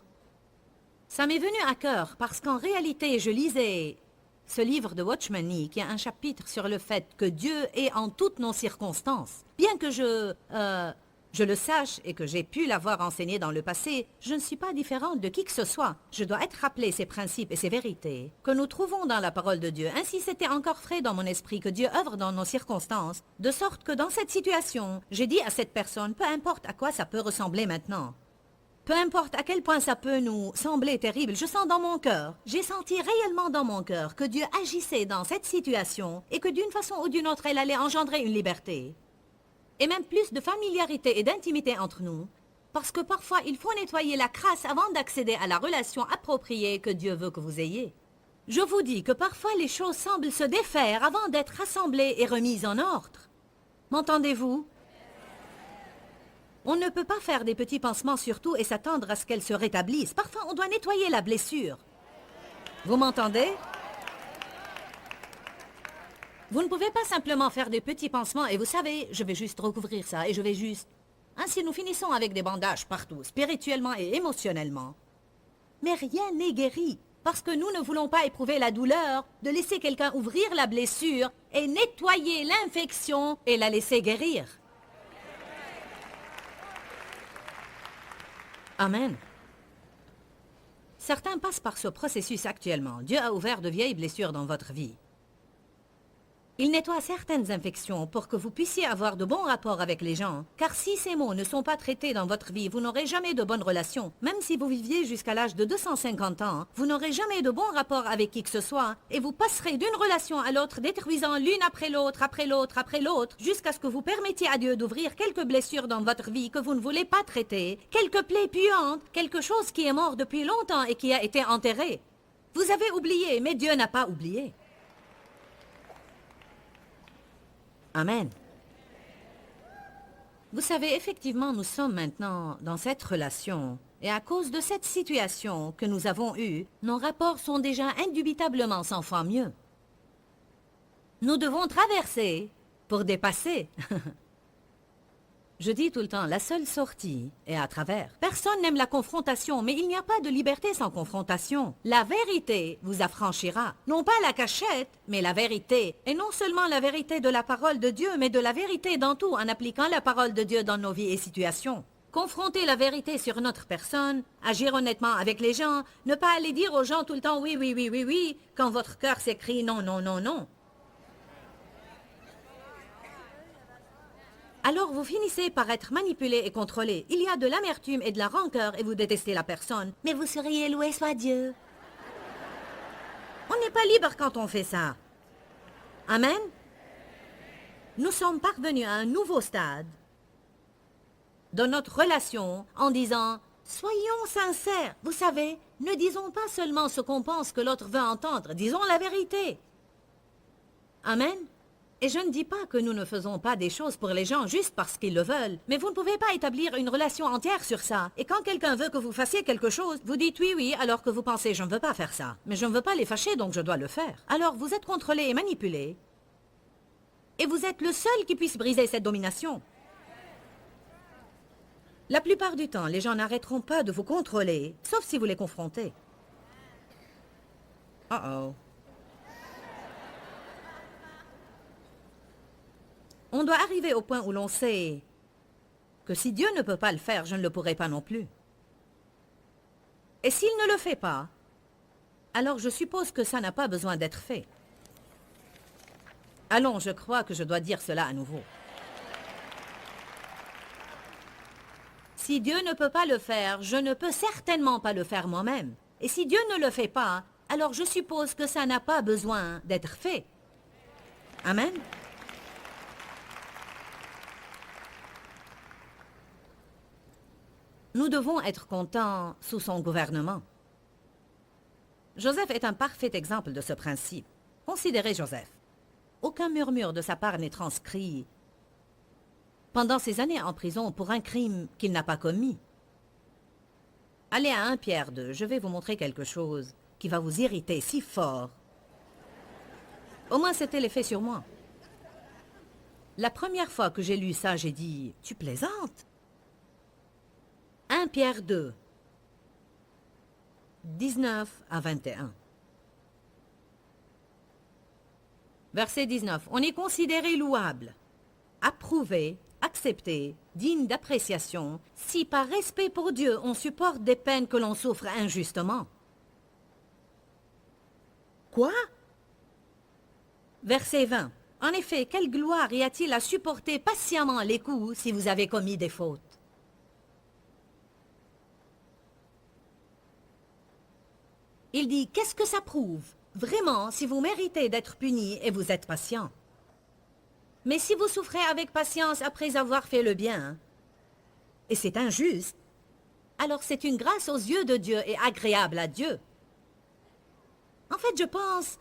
ça m'est venu à cœur parce qu'en réalité, je lisais ce livre de Watchman Nee qui a un chapitre sur le fait que Dieu est en toutes nos circonstances. Bien que je je le sache et que j'ai pu l'avoir enseigné dans le passé, je ne suis pas différente de qui que ce soit. Je dois être rappelé ces principes et ces vérités que nous trouvons dans la parole de Dieu. Ainsi, c'était encore frais dans mon esprit que Dieu œuvre dans nos circonstances, de sorte que dans cette situation, j'ai dit à cette personne, peu importe à quoi ça peut ressembler maintenant, peu importe à quel point ça peut nous sembler terrible, je sens dans mon cœur, j'ai senti réellement dans mon cœur que Dieu agissait dans cette situation et que d'une façon ou d'une autre, elle allait engendrer une liberté. Et même plus de familiarité et d'intimité entre nous, parce que parfois il faut nettoyer la crasse avant d'accéder à la relation appropriée que Dieu veut que vous ayez. Je vous dis que parfois les choses semblent se défaire avant d'être rassemblées et remises en ordre. M'entendez-vous? On ne peut pas faire des petits pansements sur tout et s'attendre à ce qu'elles se rétablissent. Parfois on doit nettoyer la blessure. Vous m'entendez? Vous ne pouvez pas simplement faire des petits pansements et vous savez, je vais juste recouvrir ça et je vais juste... Ainsi nous finissons avec des bandages partout, spirituellement et émotionnellement. Mais rien n'est guéri, parce que nous ne voulons pas éprouver la douleur de laisser quelqu'un ouvrir la blessure et nettoyer l'infection et la laisser guérir. Amen. Certains passent par ce processus actuellement. Dieu a ouvert de vieilles blessures dans votre vie. Il nettoie certaines infections pour que vous puissiez avoir de bons rapports avec les gens. Car si ces maux ne sont pas traités dans votre vie, vous n'aurez jamais de bonnes relations. Même si vous viviez jusqu'à l'âge de 250 ans, vous n'aurez jamais de bons rapports avec qui que ce soit. Et vous passerez d'une relation à l'autre, détruisant l'une après l'autre, après l'autre, après l'autre, jusqu'à ce que vous permettiez à Dieu d'ouvrir quelques blessures dans votre vie que vous ne voulez pas traiter, quelques plaies puantes, quelque chose qui est mort depuis longtemps et qui a été enterré. Vous avez oublié, mais Dieu n'a pas oublié. Amen. Vous savez, effectivement, nous sommes maintenant dans cette relation. Et à cause de cette situation que nous avons eue, nos rapports sont déjà indubitablement 100 fois mieux. Nous devons traverser pour dépasser. Je dis tout le temps, la seule sortie est à travers. Personne n'aime la confrontation, mais il n'y a pas de liberté sans confrontation. La vérité vous affranchira. Non pas la cachette, mais la vérité. Et non seulement la vérité de la parole de Dieu, mais de la vérité dans tout en appliquant la parole de Dieu dans nos vies et situations. Confronter la vérité sur notre personne, agir honnêtement avec les gens, ne pas aller dire aux gens tout le temps oui, oui, oui, oui, oui, quand votre cœur s'écrit non, non, non, non. Alors vous finissez par être manipulé et contrôlé. Il y a de l'amertume et de la rancœur et vous détestez la personne. Mais vous seriez loué soit Dieu. On n'est pas libre quand on fait ça. Amen. Nous sommes parvenus à un nouveau stade dans notre relation en disant « Soyons sincères. Vous savez, ne disons pas seulement ce qu'on pense que l'autre veut entendre. Disons la vérité. » Amen. Et je ne dis pas que nous ne faisons pas des choses pour les gens juste parce qu'ils le veulent, mais vous ne pouvez pas établir une relation entière sur ça. Et quand quelqu'un veut que vous fassiez quelque chose, vous dites oui, oui, alors que vous pensez je ne veux pas faire ça. Mais je ne veux pas les fâcher, donc je dois le faire. Alors vous êtes contrôlé et manipulé. Et vous êtes le seul qui puisse briser cette domination. La plupart du temps, les gens n'arrêteront pas de vous contrôler, sauf si vous les confrontez. Oh. On doit arriver au point où l'on sait que si Dieu ne peut pas le faire, je ne le pourrai pas non plus. Et s'il ne le fait pas, alors je suppose que ça n'a pas besoin d'être fait. Allons, je crois que je dois dire cela à nouveau. Si Dieu ne peut pas le faire, je ne peux certainement pas le faire moi-même. Et si Dieu ne le fait pas, alors je suppose que ça n'a pas besoin d'être fait. Amen. Nous devons être contents sous son gouvernement. Joseph est un parfait exemple de ce principe. Considérez Joseph. Aucun murmure de sa part n'est transcrit pendant ses années en prison pour un crime qu'il n'a pas commis. Allez à 1 Pierre 2, je vais vous montrer quelque chose qui va vous irriter si fort. Au moins c'était l'effet sur moi. La première fois que j'ai lu ça, j'ai dit « Tu plaisantes ?» 1 Pierre 2, 19 à 21. Verset 19. On est considéré louable, approuvé, acceptée, digne d'appréciation, si par respect pour Dieu on supporte des peines que l'on souffre injustement. Quoi? Verset 20. En effet, quelle gloire y a-t-il à supporter patiemment les coups si vous avez commis des fautes? Il dit, qu'est-ce que ça prouve? Vraiment, si vous méritez d'être puni et vous êtes patient. Mais si vous souffrez avec patience après avoir fait le bien, et c'est injuste, alors c'est une grâce aux yeux de Dieu et agréable à Dieu. En fait, je pense,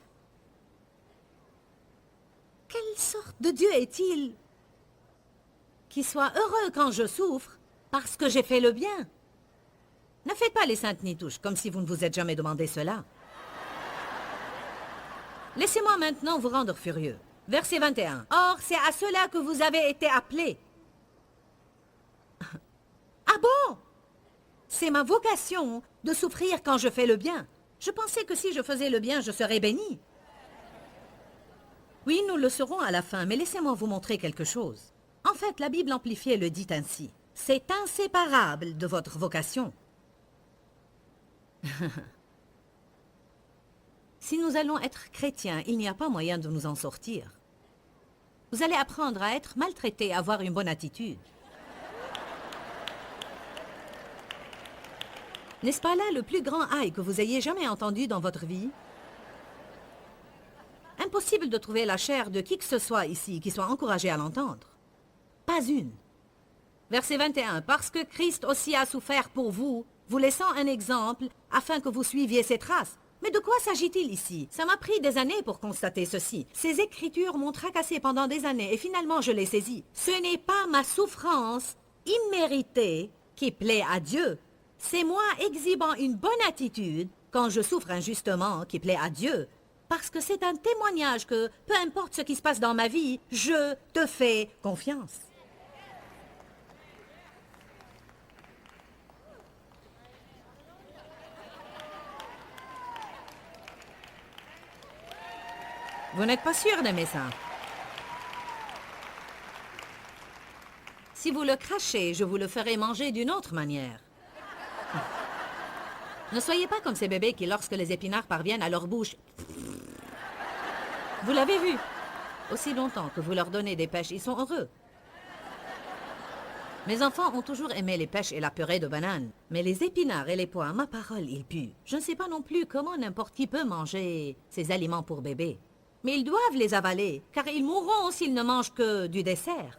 quelle sorte de Dieu est-il qui soit heureux quand je souffre parce que j'ai fait le bien? Ne faites pas les saintes nitouches comme si vous ne vous êtes jamais demandé cela. Laissez-moi maintenant vous rendre furieux. Verset 21. Or, c'est à cela que vous avez été appelés. Ah bon? C'est ma vocation de souffrir quand je fais le bien. Je pensais que si je faisais le bien, je serais béni. Oui, nous le serons à la fin, mais laissez-moi vous montrer quelque chose. En fait, la Bible amplifiée le dit ainsi. C'est inséparable de votre vocation. Si nous allons être chrétiens, il n'y a pas moyen de nous en sortir. Vous allez apprendre à être maltraité, à avoir une bonne attitude. N'est-ce pas là le plus grand aïe que vous ayez jamais entendu dans votre vie? Impossible de trouver la chair de qui que ce soit ici qui soit encouragé à l'entendre. Pas une. Verset 21. Parce que Christ aussi a souffert pour vous, vous laissant un exemple, afin que vous suiviez ses traces. Mais de quoi s'agit-il ici? Ça m'a pris des années pour constater ceci. Ces écritures m'ont tracassé pendant des années et finalement je les saisis. Ce n'est pas ma souffrance imméritée qui plaît à Dieu. C'est moi exhibant une bonne attitude quand je souffre injustement qui plaît à Dieu. Parce que c'est un témoignage que, peu importe ce qui se passe dans ma vie, je te fais confiance. Vous n'êtes pas sûr d'aimer ça? Si vous le crachez, je vous le ferai manger d'une autre manière. Ne soyez pas comme ces bébés qui, lorsque les épinards parviennent à leur bouche... Vous l'avez vu? Aussi longtemps que vous leur donnez des pêches, ils sont heureux. Mes enfants ont toujours aimé les pêches et la purée de bananes. Mais les épinards et les pois, ma parole, ils puent. Je ne sais pas non plus comment n'importe qui peut manger ces aliments pour bébés. Mais ils doivent les avaler, car ils mourront s'ils ne mangent que du dessert.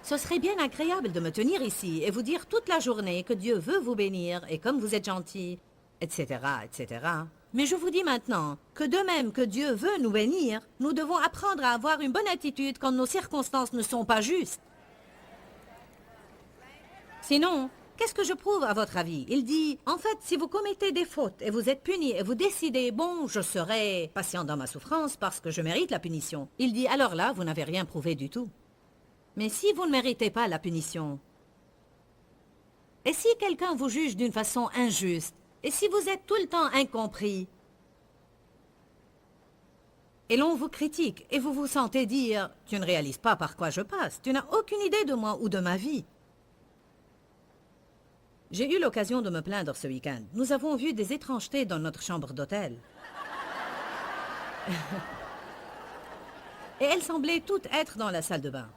Ce serait bien agréable de me tenir ici et vous dire toute la journée que Dieu veut vous bénir et comme vous êtes gentil, etc., etc. Mais je vous dis maintenant que de même que Dieu veut nous bénir, nous devons apprendre à avoir une bonne attitude quand nos circonstances ne sont pas justes. Sinon, qu'est-ce que je prouve à votre avis? Il dit, en fait, si vous commettez des fautes et vous êtes puni et vous décidez, bon, je serai patient dans ma souffrance parce que je mérite la punition. Il dit, alors là, vous n'avez rien prouvé du tout. Mais si vous ne méritez pas la punition, et si quelqu'un vous juge d'une façon injuste, et si vous êtes tout le temps incompris, et l'on vous critique, et vous vous sentez dire, tu ne réalises pas par quoi je passe, tu n'as aucune idée de moi ou de ma vie. J'ai eu l'occasion de me plaindre ce week-end. Nous avons vu des étrangetés dans notre chambre d'hôtel. Et elles semblaient toutes être dans la salle de bain.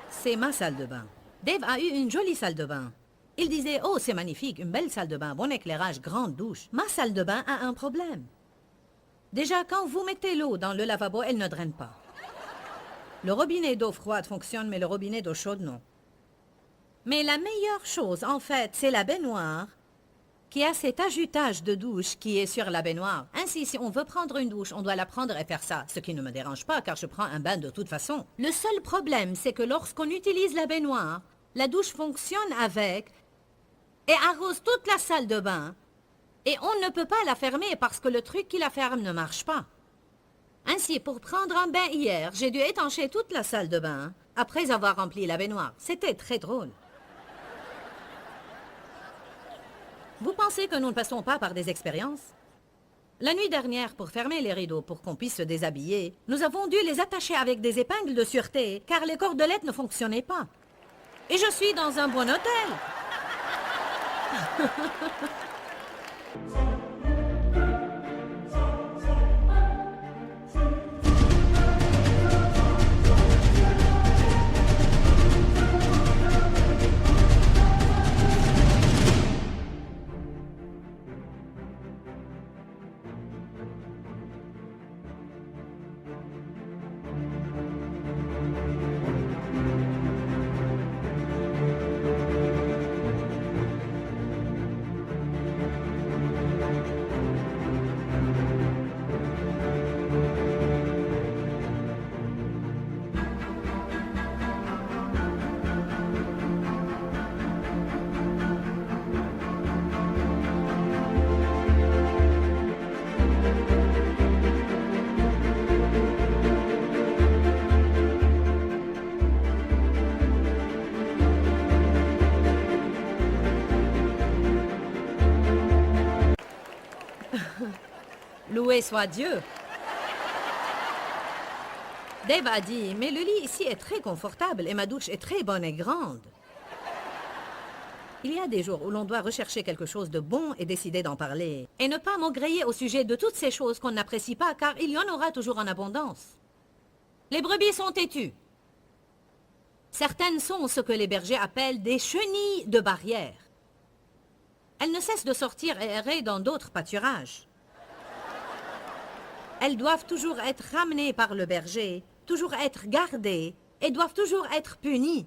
C'est ma salle de bain. Dave a eu une jolie salle de bain. Il disait, oh, c'est magnifique, une belle salle de bain, bon éclairage, grande douche. Ma salle de bain a un problème. Déjà, quand vous mettez l'eau dans le lavabo, elle ne draine pas. Le robinet d'eau froide fonctionne, mais le robinet d'eau chaude, non. Mais la meilleure chose, en fait, c'est la baignoire qui a cet ajutage de douche qui est sur la baignoire. Ainsi, si on veut prendre une douche, on doit la prendre et faire ça, ce qui ne me dérange pas car je prends un bain de toute façon. Le seul problème, c'est que lorsqu'on utilise la baignoire, la douche fonctionne avec et arrose toute la salle de bain et on ne peut pas la fermer parce que le truc qui la ferme ne marche pas. Ainsi, pour prendre un bain hier, j'ai dû étancher toute la salle de bain après avoir rempli la baignoire. C'était très drôle. Vous pensez que nous ne passons pas par des expériences? La nuit dernière, pour fermer les rideaux pour qu'on puisse se déshabiller, nous avons dû les attacher avec des épingles de sûreté, car les cordelettes ne fonctionnaient pas. Et je suis dans un bon hôtel. Loué soit Dieu. Dave a dit, mais le lit ici est très confortable et ma douche est très bonne et grande. Il y a des jours où l'on doit rechercher quelque chose de bon et décider d'en parler. Et ne pas maugréer au sujet de toutes ces choses qu'on n'apprécie pas, car il y en aura toujours en abondance. Les brebis sont têtues. Certaines sont ce que les bergers appellent des chenilles de barrière. Elles ne cessent de sortir et errer dans d'autres pâturages. Elles doivent toujours être ramenées par le berger, toujours être gardées et doivent toujours être punies.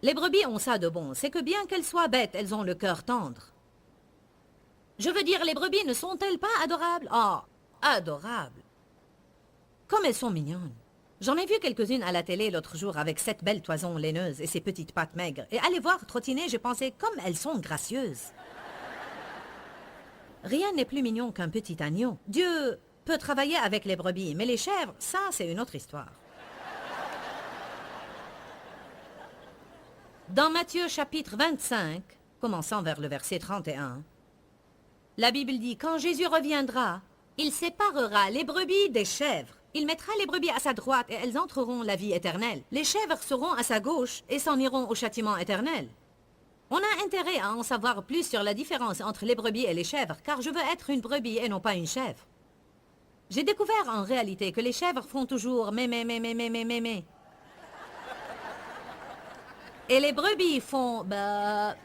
Les brebis ont ça de bon, c'est que bien qu'elles soient bêtes, elles ont le cœur tendre. Je veux dire, les brebis ne sont-elles pas adorables? Oh, adorables! Comme elles sont mignonnes. J'en ai vu quelques-unes à la télé l'autre jour avec cette belle toison laineuse et ses petites pattes maigres. Et à les voir trottiner, j'ai pensé comme elles sont gracieuses. Rien n'est plus mignon qu'un petit agneau. Dieu peut travailler avec les brebis, mais les chèvres, ça, c'est une autre histoire. Dans Matthieu chapitre 25, commençant vers le verset 31, la Bible dit, quand Jésus reviendra, il séparera les brebis des chèvres. Il mettra les brebis à sa droite et elles entreront la vie éternelle. Les chèvres seront à sa gauche et s'en iront au châtiment éternel. On a intérêt à en savoir plus sur la différence entre les brebis et les chèvres, car je veux être une brebis et non pas une chèvre. J'ai découvert en réalité que les chèvres font toujours mé. Et les brebis font ba.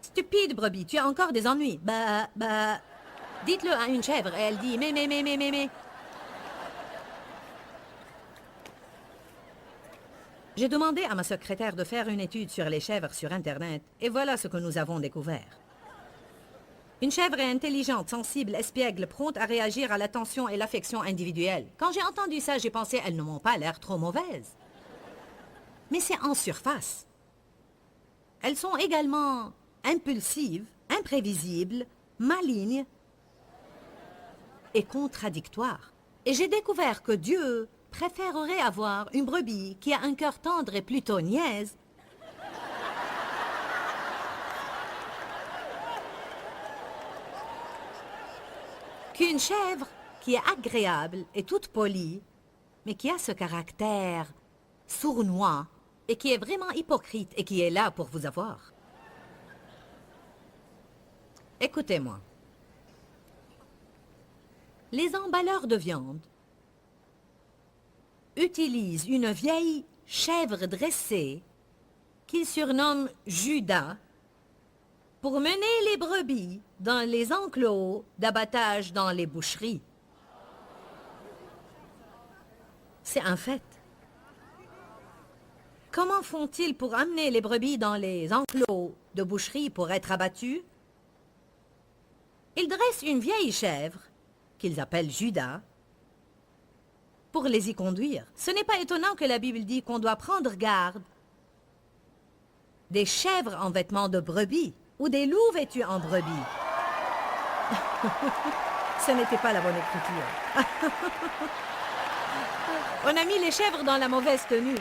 Stupide brebis, tu as encore des ennuis. Ba. Dites-le à une chèvre et elle dit mé. J'ai demandé à ma secrétaire de faire une étude sur les chèvres sur Internet, et voilà ce que nous avons découvert. Une chèvre est intelligente, sensible, espiègle, prompte à réagir à l'attention et l'affection individuelle. Quand j'ai entendu ça, j'ai pensé, elles ne m'ont pas l'air trop mauvaises. Mais c'est en surface. Elles sont également impulsives, imprévisibles, malignes et contradictoires. Et j'ai découvert que Dieu préférerait avoir une brebis qui a un cœur tendre et plutôt niaise qu'une chèvre qui est agréable et toute polie, mais qui a ce caractère sournois et qui est vraiment hypocrite et qui est là pour vous avoir. Écoutez-moi. Les emballeurs de viande utilisent une vieille chèvre dressée qu'ils surnomment Judas pour mener les brebis dans les enclos d'abattage dans les boucheries. C'est un fait. Comment font-ils pour amener les brebis dans les enclos de boucherie pour être abattues? Ils dressent une vieille chèvre, qu'ils appellent Judas, pour les y conduire. Ce n'est pas étonnant que la Bible dit qu'on doit prendre garde des chèvres en vêtements de brebis ou des loups vêtus en brebis. Ce n'était pas la bonne écriture. On a mis les chèvres dans la mauvaise tenue.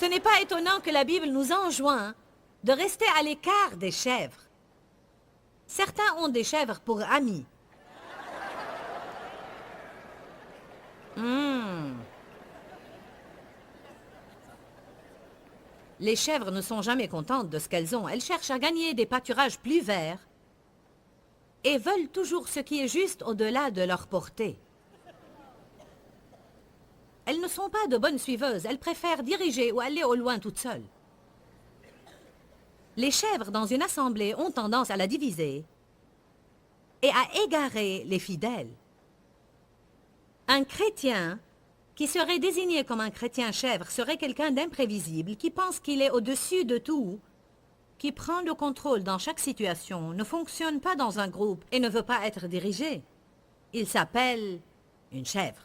Ce n'est pas étonnant que la Bible nous enjoint de rester à l'écart des chèvres. Certains ont des chèvres pour amis. Les chèvres ne sont jamais contentes de ce qu'elles ont. Elles cherchent à gagner des pâturages plus verts et veulent toujours ce qui est juste au-delà de leur portée. Elles ne sont pas de bonnes suiveuses. Elles préfèrent diriger ou aller au loin toutes seules. Les chèvres dans une assemblée ont tendance à la diviser et à égarer les fidèles. Un chrétien qui serait désigné comme un chrétien chèvre serait quelqu'un d'imprévisible, qui pense qu'il est au-dessus de tout, qui prend le contrôle dans chaque situation, ne fonctionne pas dans un groupe et ne veut pas être dirigé. Il s'appelle une chèvre.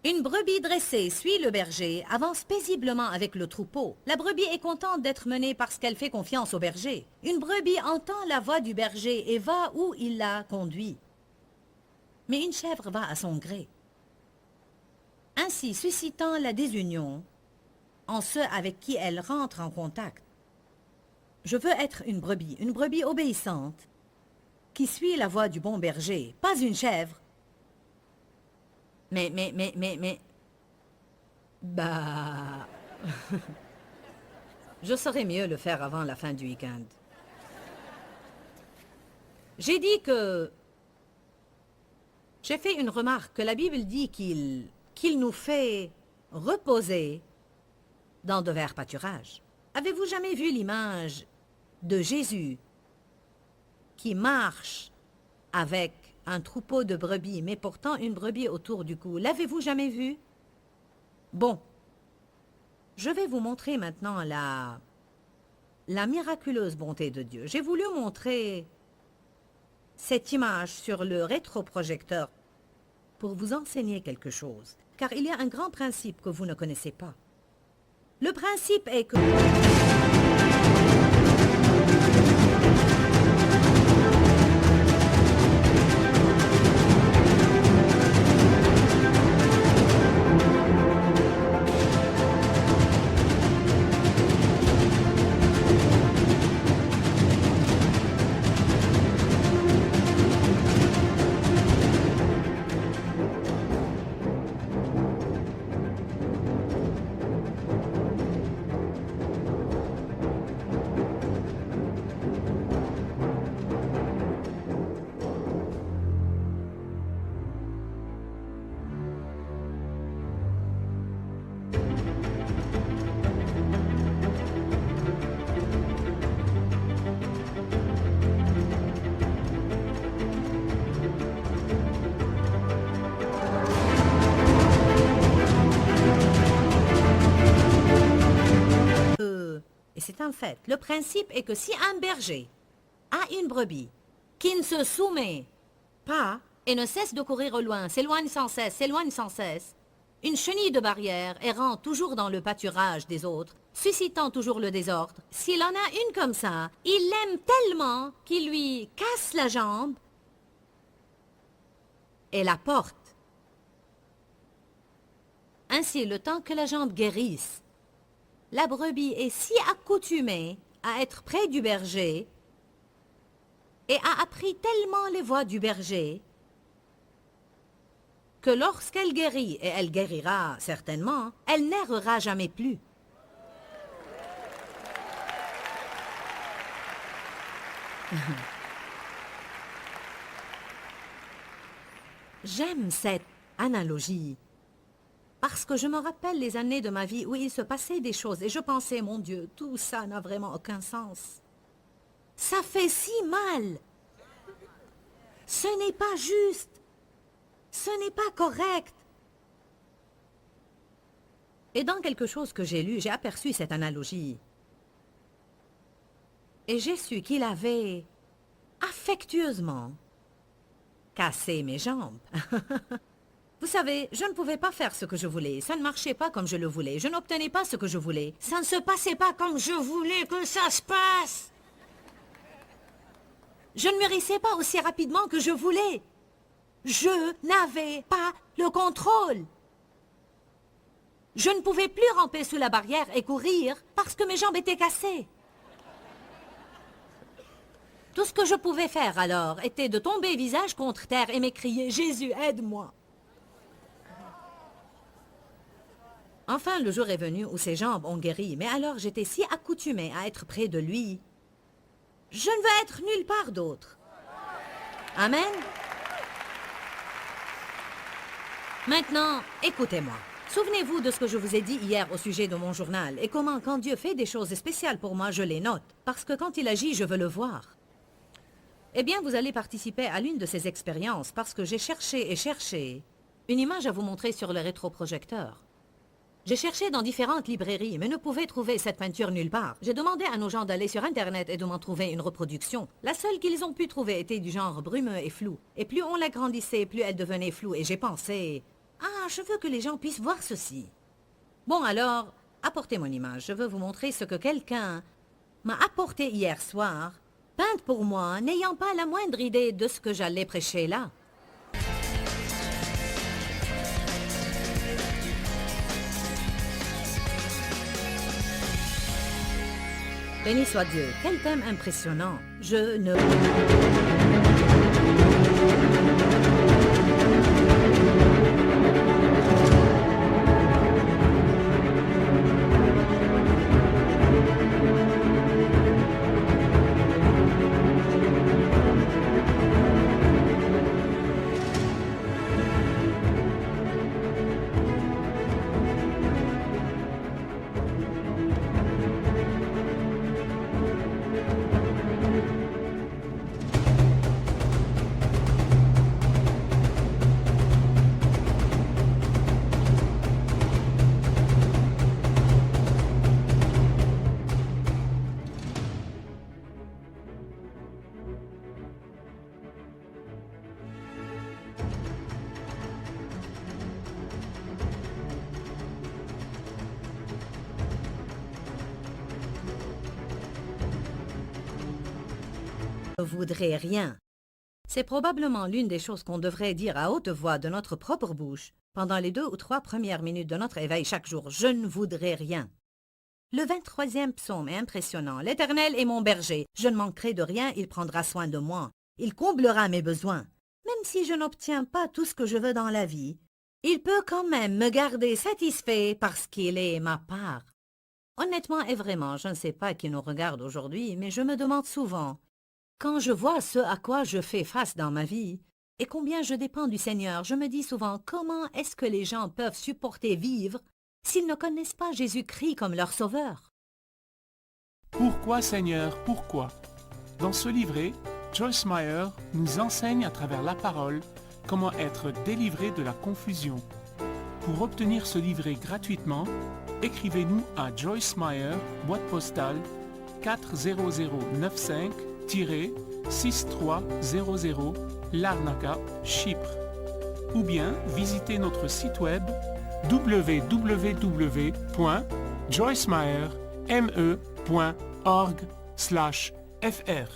Une brebis dressée suit le berger, avance paisiblement avec le troupeau. La brebis est contente d'être menée parce qu'elle fait confiance au berger. Une brebis entend la voix du berger et va où il la conduit. Mais une chèvre va à son gré, ainsi suscitant la désunion en ceux avec qui elle rentre en contact. Je veux être une brebis obéissante, qui suit la voix du bon berger, pas une chèvre. Bah... Je saurais mieux le faire avant la fin du week-end. J'ai dit que... J'ai fait une remarque que la Bible dit qu'il nous fait reposer dans de verts pâturages. Avez-vous jamais vu l'image de Jésus qui marche avec un troupeau de brebis, mais portant une brebis autour du cou? L'avez-vous jamais vu? Bon, je vais vous montrer maintenant la miraculeuse bonté de Dieu. J'ai voulu montrer cette image sur le rétroprojecteur pour vous enseigner quelque chose, car il y a un grand principe que vous ne connaissez pas. Le principe est que... C'est un fait. Le principe est que si un berger a une brebis qui ne se soumet pas et ne cesse de courir au loin, s'éloigne sans cesse, une chenille de barrière errant toujours dans le pâturage des autres, suscitant toujours le désordre, s'il en a une comme ça, il l'aime tellement qu'il lui casse la jambe et la porte. Ainsi, le temps que la jambe guérisse, la brebis est si accoutumée à être près du berger et a appris tellement les voix du berger que lorsqu'elle guérit, et elle guérira certainement, elle n'errera jamais plus. J'aime cette analogie. Parce que je me rappelle les années de ma vie où il se passait des choses et je pensais, mon Dieu, tout ça n'a vraiment aucun sens. Ça fait si mal. Ce n'est pas juste. Ce n'est pas correct. Et dans quelque chose que j'ai lu, j'ai aperçu cette analogie. Et j'ai su qu'il avait affectueusement cassé mes jambes. Vous savez, je ne pouvais pas faire ce que je voulais. Ça ne marchait pas comme je le voulais. Je n'obtenais pas ce que je voulais. Ça ne se passait pas comme je voulais que ça se passe. Je ne mûrissais pas aussi rapidement que je voulais. Je n'avais pas le contrôle. Je ne pouvais plus ramper sous la barrière et courir parce que mes jambes étaient cassées. Tout ce que je pouvais faire alors était de tomber visage contre terre et m'écrier « Jésus, aide-moi ». Enfin, le jour est venu où ses jambes ont guéri, mais alors j'étais si accoutumée à être près de lui. Je ne veux être nulle part d'autre. Amen. Maintenant, écoutez-moi. Souvenez-vous de ce que je vous ai dit hier au sujet de mon journal et comment, quand Dieu fait des choses spéciales pour moi, je les note. Parce que quand il agit, je veux le voir. Eh bien, vous allez participer à l'une de ces expériences parce que j'ai cherché et cherché une image à vous montrer sur le rétroprojecteur. J'ai cherché dans différentes librairies, mais ne pouvais trouver cette peinture nulle part. J'ai demandé à nos gens d'aller sur Internet et de m'en trouver une reproduction. La seule qu'ils ont pu trouver était du genre brumeux et flou. Et plus on l'agrandissait, plus elle devenait floue. Et j'ai pensé... Ah, je veux que les gens puissent voir ceci. Bon, alors, apportez mon image. Je veux vous montrer ce que quelqu'un m'a apporté hier soir, peinte pour moi, n'ayant pas la moindre idée de ce que j'allais prêcher là. Béni soit Dieu, quel thème impressionnant. Je ne... voudrais rien. C'est probablement l'une des choses qu'on devrait dire à haute voix de notre propre bouche pendant les 2 ou 3 premières minutes de notre éveil chaque jour. Je ne voudrais rien. Le 23e psaume est impressionnant. L'Éternel est mon berger. Je ne manquerai de rien, il prendra soin de moi. Il comblera mes besoins. Même si je n'obtiens pas tout ce que je veux dans la vie, il peut quand même me garder satisfait parce qu'il est ma part. Honnêtement et vraiment, je ne sais pas qui nous regarde aujourd'hui, mais je me demande souvent, quand je vois ce à quoi je fais face dans ma vie, et combien je dépends du Seigneur, je me dis souvent comment est-ce que les gens peuvent supporter vivre s'ils ne connaissent pas Jésus-Christ comme leur sauveur. Pourquoi Seigneur, pourquoi? Dans ce livret, Joyce Meyer nous enseigne à travers la parole comment être délivré de la confusion. Pour obtenir ce livret gratuitement, écrivez-nous à Joyce Meyer, boîte postale 40095-6300 Larnaca, Chypre. Ou bien visitez notre site web www.joycemeyer.org/fr.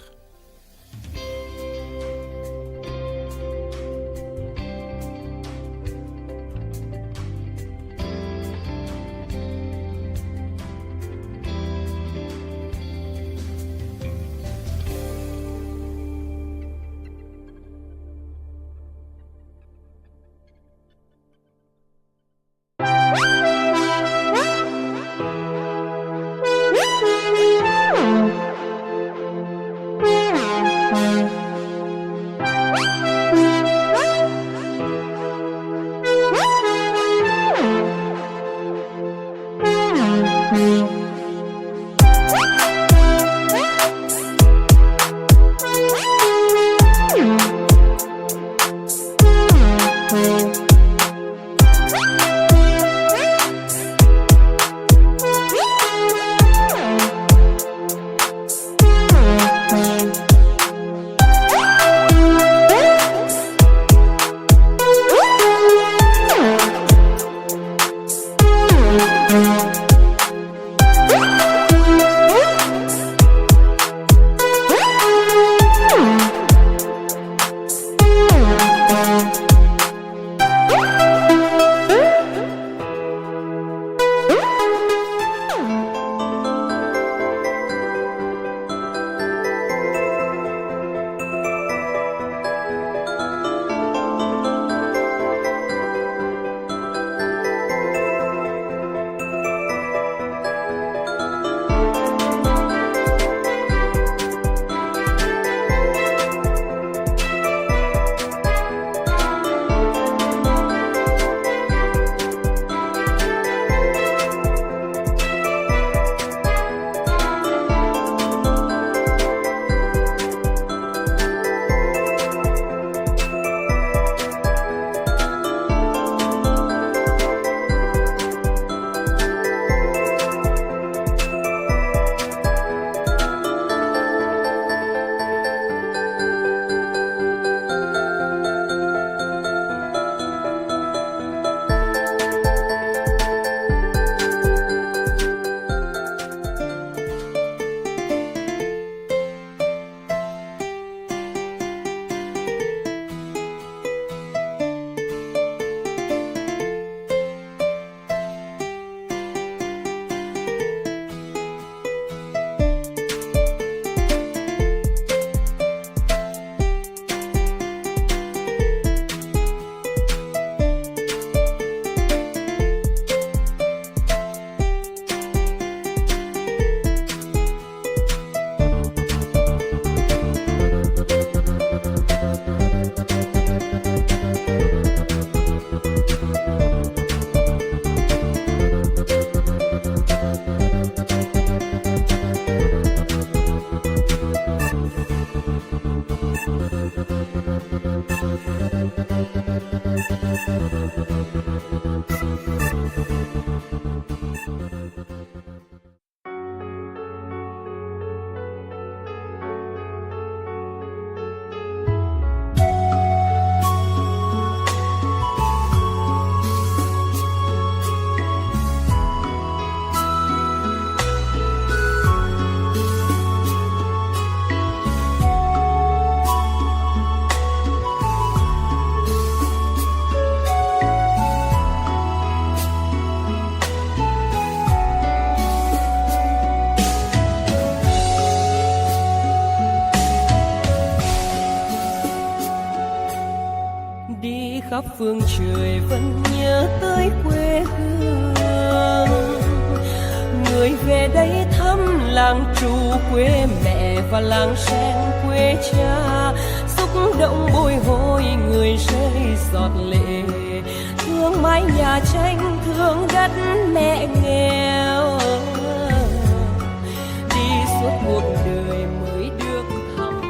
phương trời vẫn nhớ tới quê hương. Người về đây thăm làng trù quê mẹ và làng sen quê cha, xúc động bồi hồi người rơi giọt lệ, thương mái nhà tranh thương đất mẹ nghèo, đi suốt cuộc đời mới được thăm.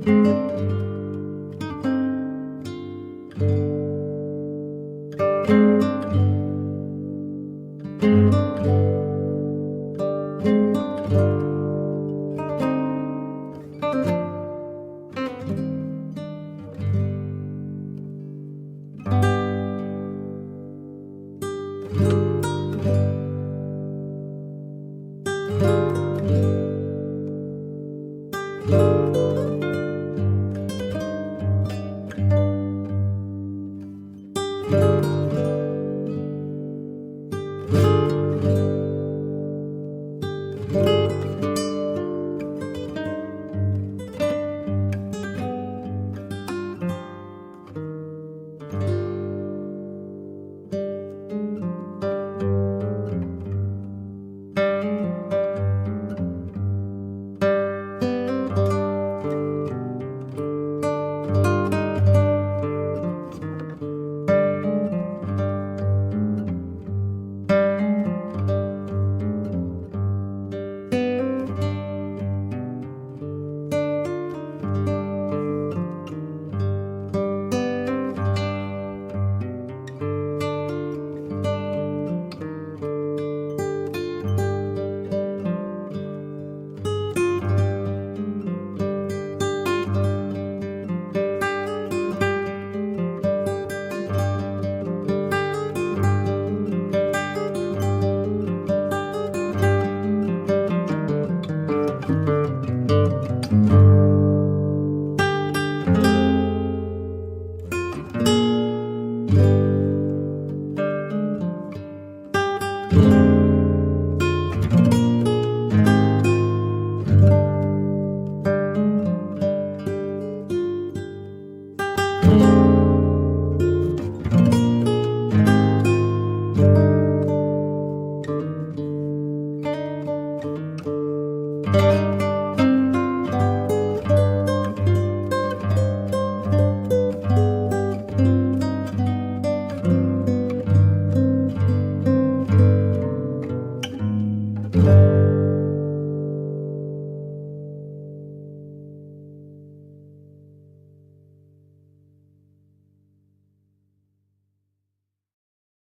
Thank